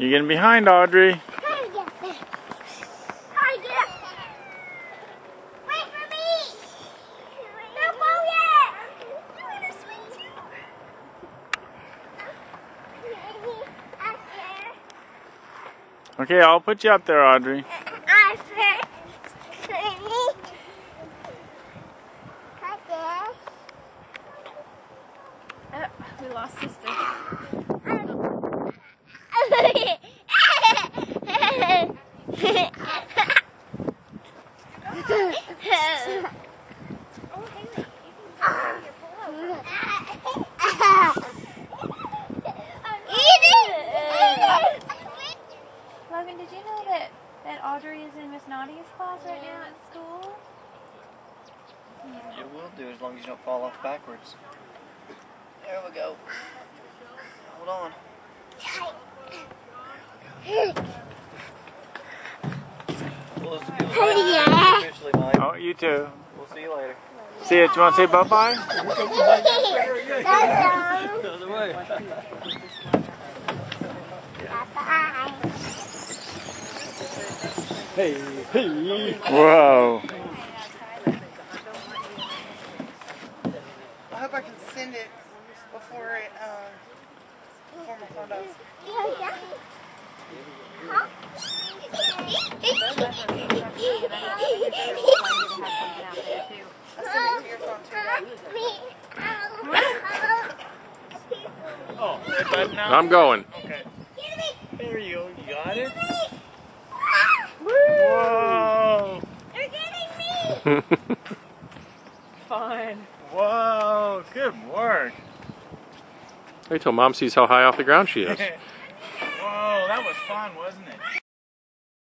You're getting behind, Audrey. Wait for me! Don't go yet! I want to swing too. Okay, I'll put you up there, Audrey. We lost sister. Logan, did you know that Audrey is in Miss Nadia's class right now at school? It will do as long as you don't fall off backwards. There we go. Hold on. Well, it's officially, Mike. Oh, you too. We'll see you later. See you. Do you want to say bye-bye? Hey, hey. Whoa. I hope I can send it before my phone does. I'm going. Okay. There you go. You got it? Whoa. You're getting me! Fun. Whoa. Good work. Wait till Mom sees how high off the ground she is. Whoa, that was fun, wasn't it?